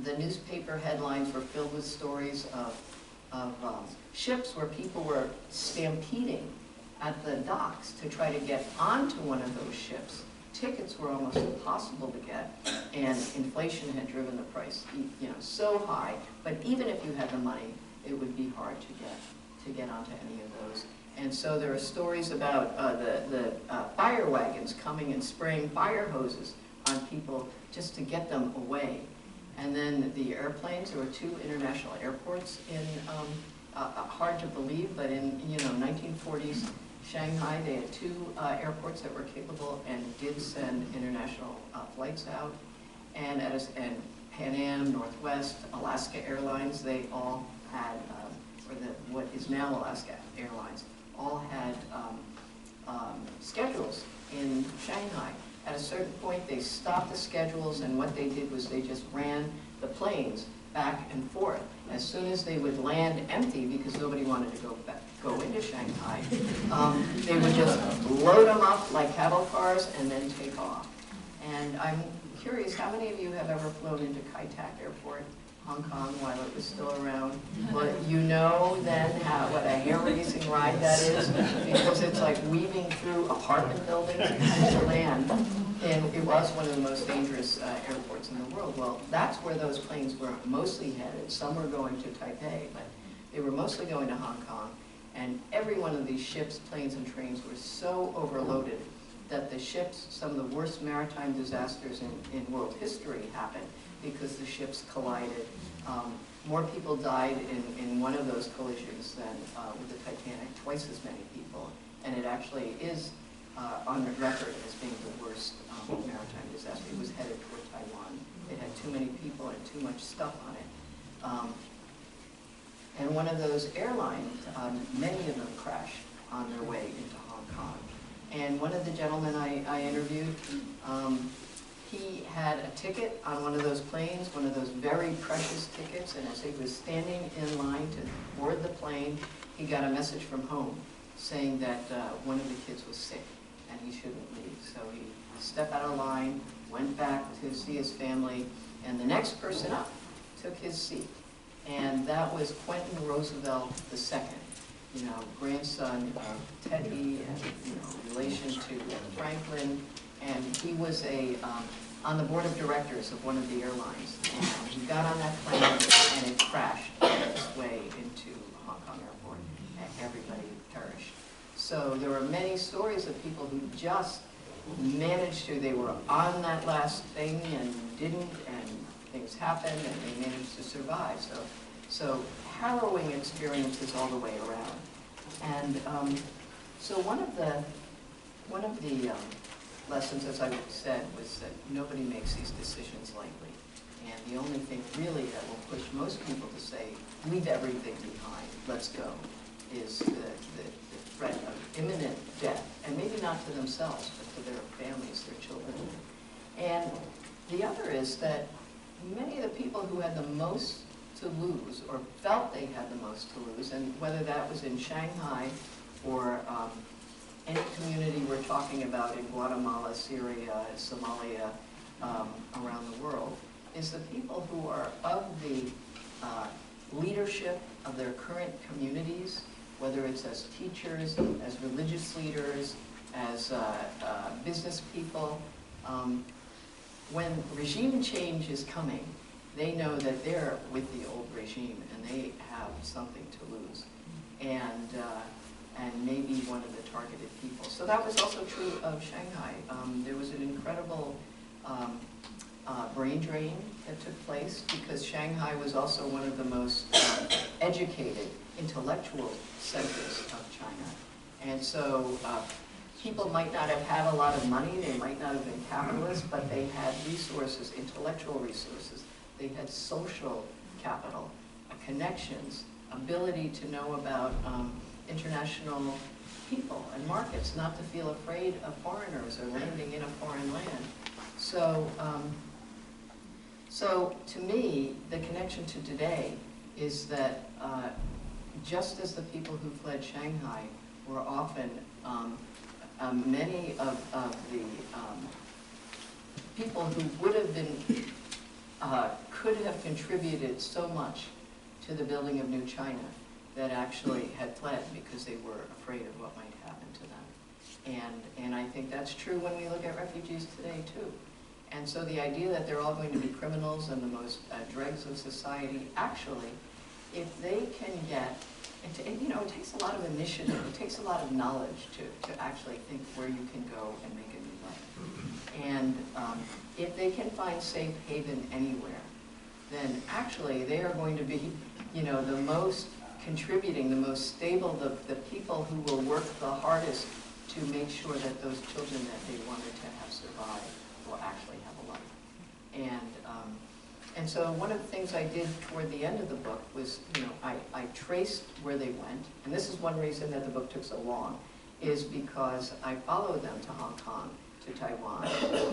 the newspaper headlines were filled with stories of ships where people were stampeding at the docks to try to get onto one of those ships. Tickets were almost impossible to get, and inflation had driven the price, so high. But even if you had the money, it would be hard to get onto any of those. And so there are stories about the fire wagons coming and spraying fire hoses on people just to get them away. And then the airplanes, there were 2 international airports in, hard to believe, but in 1940s Shanghai, they had 2 airports that were capable and did send international flights out. And Pan Am, Northwest, Alaska Airlines, they all had, what is now Alaska Airlines, all had schedules in Shanghai. At a certain point, they stopped the schedules, and what they did was they just ran the planes back and forth. As soon as they would land empty, because nobody wanted to go into Shanghai, they would just load them up like cattle cars and then take off. And I'm curious, how many of you have ever flown into Kai Tak Airport, Hong Kong, while it was still around? Well, you know then what a hair-raising ride that is, because it's like weaving through apartment buildings to land. And it was one of the most dangerous airports in the world. Well, that's where those planes were mostly headed. Some were going to Taipei, but they were mostly going to Hong Kong. And every one of these ships, planes, and trains were so overloaded that the ships, some of the worst maritime disasters in world history happened because the ships collided. More people died in one of those collisions than with the Titanic, twice as many people. And it actually is on record as being the worst maritime disaster. It was headed toward Taiwan. It had too many people and too much stuff on it. And one of those airlines, many of them crashed on their way into Hong Kong. And one of the gentlemen I interviewed, he had a ticket on one of those planes, one of those very precious tickets, and as he was standing in line to board the plane, he got a message from home saying that one of the kids was sick and he shouldn't leave. So he stepped out of line, went back to see his family, and the next person up took his seat. And that was Quentin Roosevelt II, grandson of Teddy, and relation to Franklin. And he was on the board of directors of one of the airlines. And he got on that plane and it crashed on its way into Hong Kong Airport, and everybody perished. So there were many stories of people who just managed to, they were on that last thing and didn't, and things happened, and they managed to survive. So harrowing experiences all the way around. And so one of the lessons, as I said, was that nobody makes these decisions lightly. And the only thing really that will push most people to say, leave everything behind, let's go, is the threat of imminent death. And maybe not to themselves, but to their families, their children. And the other is that many of the people who had the most to lose, or felt they had the most to lose, and whether that was in Shanghai or any community we're talking about in Guatemala, Syria, Somalia, around the world, is the people who are of the leadership of their current communities, whether it's as teachers, as religious leaders, as business people. When regime change is coming, they know that they're with the old regime and they have something to lose. And maybe one of the targeted people. So that was also true of Shanghai. There was an incredible brain drain that took place because Shanghai was also one of the most educated, intellectual centers of China. And so people might not have had a lot of money, they might not have been capitalists, but they had resources, intellectual resources. They had social capital, connections, ability to know about international people and markets, not to feel afraid of foreigners or landing in a foreign land. So, so to me, the connection to today is that just as the people who fled Shanghai were often, many of the people who would have been could have contributed so much to the building of New China that actually had fled because they were afraid of what might happen to them. And I think that's true when we look at refugees today too. And so the idea that they're all going to be criminals and the most dregs of society, actually, if they can get, you know, it takes a lot of initiative, it takes a lot of knowledge to actually think where you can go and make a new life. And if they can find safe haven anywhere, then actually they are going to be, you know, the most contributing, the most stable, the people who will work the hardest to make sure that those children that they wanted to have survived will actually have a life. And so one of the things I did toward the end of the book was, you know, I traced where they went, and this is one reason that the book took so long, is because I followed them to Hong Kong, to Taiwan,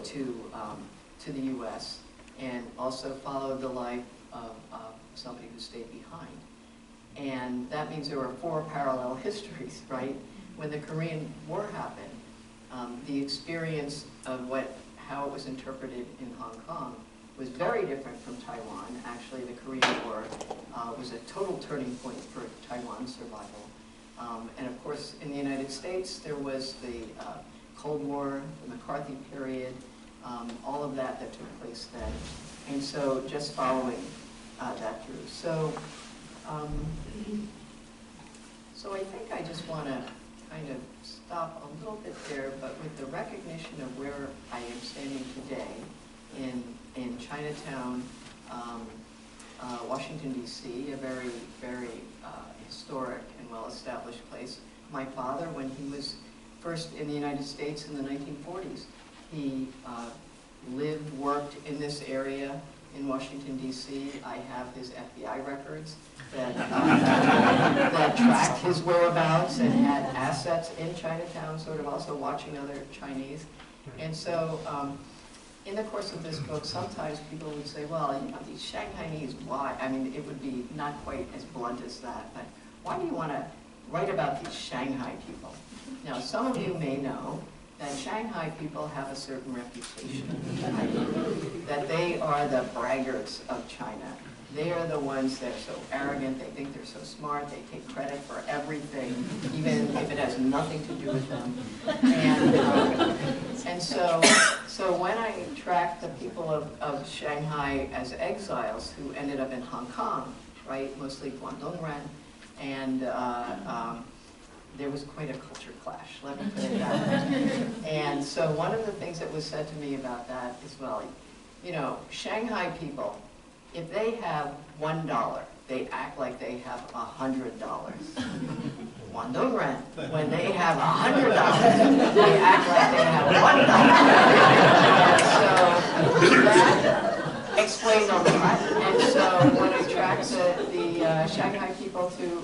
to the US, and also followed the life of somebody who stayed behind. And that means there were 4 parallel histories, right? When the Korean War happened, the experience of how it was interpreted in Hong Kong was very different from Taiwan. Actually, the Korean War was a total turning point for Taiwan's survival. And of course, in the United States, there was the Cold War, the McCarthy period, all of that took place then. And so just following that through. So I think I just want to kind of stop a little bit there, but with the recognition of where I am standing today in Chinatown, Washington, D.C., a very, very historic and well-established place. My father, when he was first in the United States in the 1940s, he lived, worked in this area in Washington, D.C. I have his FBI records that tracked his whereabouts and had assets in Chinatown, sort of also watching other Chinese. And so in the course of this book, sometimes people would say, well, you know, these Shanghainese, why? I mean, it would be not quite as blunt as that, but why do you want to write about these Shanghai people? Now, some of you may know that Shanghai people have a certain reputation, right? That they are the braggarts of China. They are the ones that are so arrogant, they think they're so smart, they take credit for everything, even if it has nothing to do with them. And so when I tracked the people of Shanghai as exiles who ended up in Hong Kong, right, mostly Guangdong Ren, and there was quite a culture clash, let me put it that way. And so one of the things that was said to me about that is, well, you know, Shanghai people, if they have $1, they act like they have $100. Guangdong Ren, when they have $100, they act like they have $1. So that explained a lot. And so when I tracked the Shanghai people to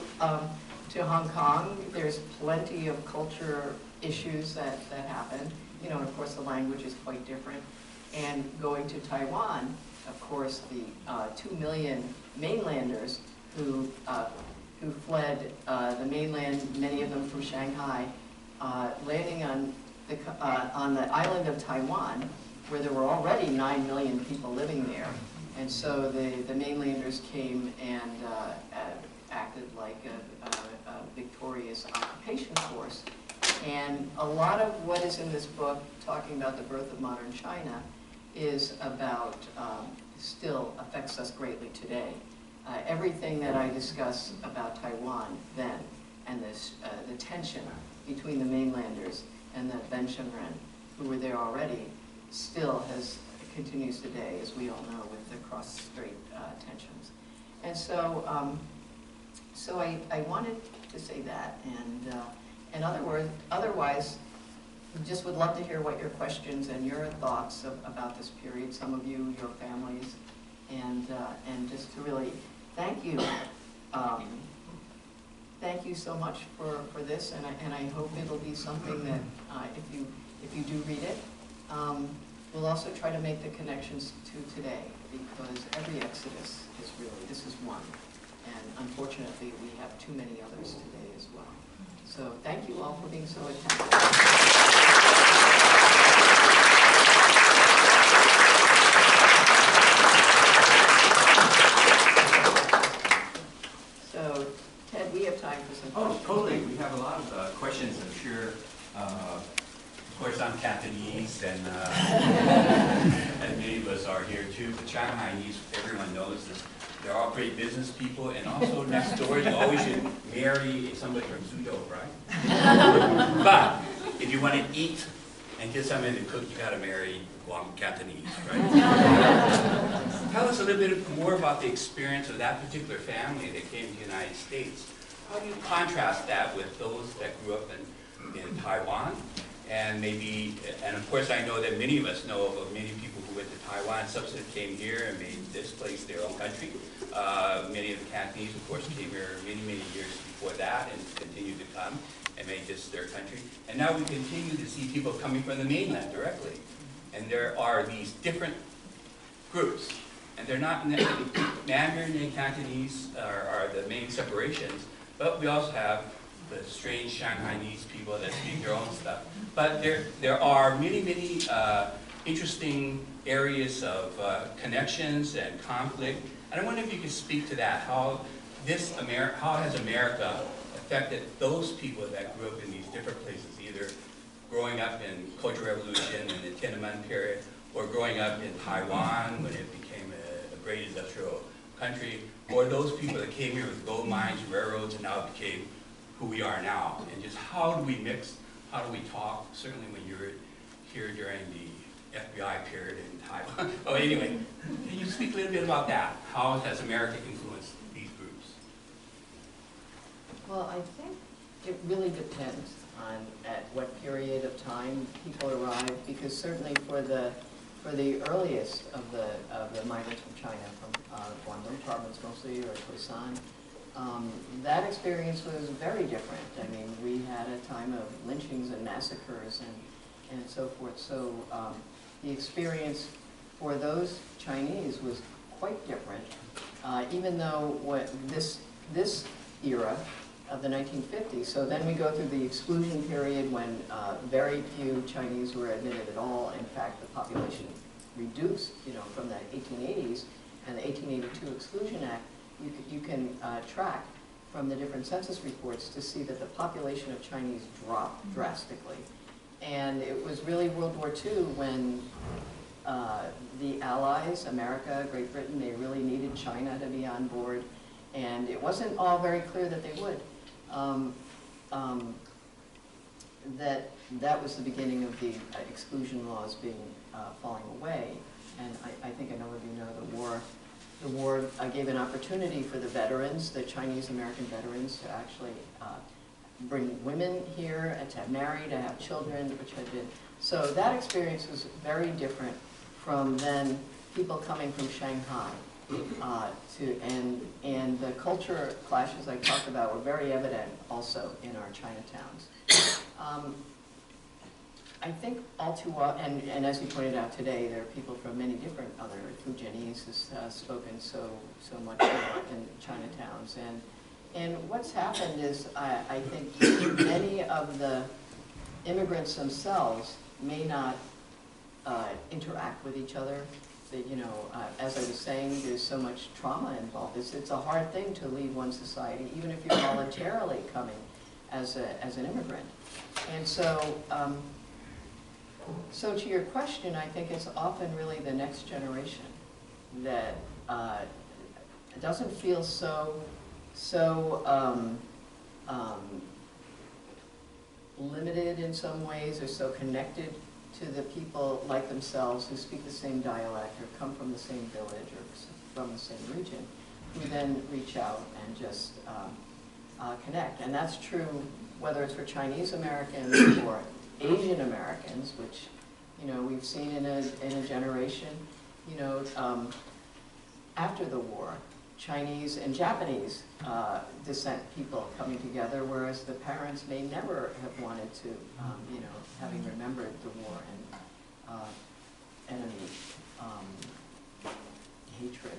Hong Kong, there's plenty of culture issues that happen. You know, and of course the language is quite different. And going to Taiwan, of course, the 2 million mainlanders who fled the mainland, many of them from Shanghai, landing on the island of Taiwan, where there were already 9 million people living there. And so the mainlanders came and acted like a victorious occupation force. And a lot of what is in this book, talking about the birth of modern China, is about, still affects us greatly today. Everything that I discuss about Taiwan then, and this, the tension between the mainlanders and the Benshenren, who were there already, still continues today, as we all know, with the cross-strait tensions. And so, so I wanted to say that, and otherwise, just would love to hear what your questions and your thoughts about this period, some of you, your families, and just to really thank you. Thank you so much for this, and I hope it'll be something that if you do read it, we'll also try to make the connections to today, because every exodus is really, this is one, and unfortunately we have too many others today as well. So thank you all for being so attentive. I'm Cantonese, and many of us are here too. But Shanghainese, everyone knows this. They're all great business people, and also next door, you always should marry somebody from Suzhou, right? But if you want to eat and get somebody to cook, you got to marry Cantonese, right? Tell us a little bit more about the experience of that particular family that came to the United States. How do you contrast that with those that grew up in Taiwan? And maybe, and of course I know that many of us know of many people who went to Taiwan, subsequently came here and made this place their own country. Many of the Cantonese, of course, came here many, many years before that and continued to come and made this their country. And now we continue to see people coming from the mainland directly. And there are these different groups. And they're not, Mandarin and Cantonese are the main separations, but we also have the strange Shanghainese people that speak their own stuff. But there are many, many interesting areas of connections and conflict. And I wonder if you could speak to that, how has America affected those people that grew up in these different places, either growing up in Cultural Revolution and the Tiananmen period, or growing up in Taiwan when it became a great industrial country, or those people that came here with gold mines, railroads, and now became who we are now. And just how do we mix, how do we talk, certainly when you're here during the FBI period in Taiwan. Oh, anyway, can you speak a little bit about that? How has America influenced these groups? Well, I think it really depends on at what period of time people arrive, because certainly for the earliest of the migrants from China, from Guangdong province mostly, or Khoisan, that experience was very different. I mean, we had a time of lynchings and massacres and so forth. So the experience for those Chinese was quite different, even though this era of the 1950s. So then we go through the exclusion period when very few Chinese were admitted at all. In fact, the population reduced, from the 1880s and the 1882 Exclusion Act. You can track from the different census reports to see that the population of Chinese dropped drastically. And it was really World War II when the Allies, America, Great Britain, they really needed China to be on board. And it wasn't all very clear that they would. That was the beginning of the exclusion laws being falling away. And I think a number of you know the war gave an opportunity for the veterans, the Chinese-American veterans, to actually bring women here and to marry, to have children, which had been. So that experience was very different from then people coming from Shanghai. And the culture clashes I talked about were very evident also in our Chinatowns. I think all too often, and as you pointed out today, there are people from many different other Fujianese has spoken so much in Chinatowns. And what's happened is, I think many of the immigrants themselves may not interact with each other. That, as I was saying, there's so much trauma involved. It's a hard thing to leave one society, even if you're voluntarily coming as an immigrant. And so, so to your question, I think it's often really the next generation that doesn't feel so limited in some ways, or so connected to the people like themselves who speak the same dialect or come from the same village or from the same region, who then reach out and just connect. And that's true whether it's for Chinese Americans or Asian Americans, which we've seen in a generation. After the war, Chinese and Japanese descent people coming together, whereas the parents may never have wanted to, having remembered the war and enemy hatred.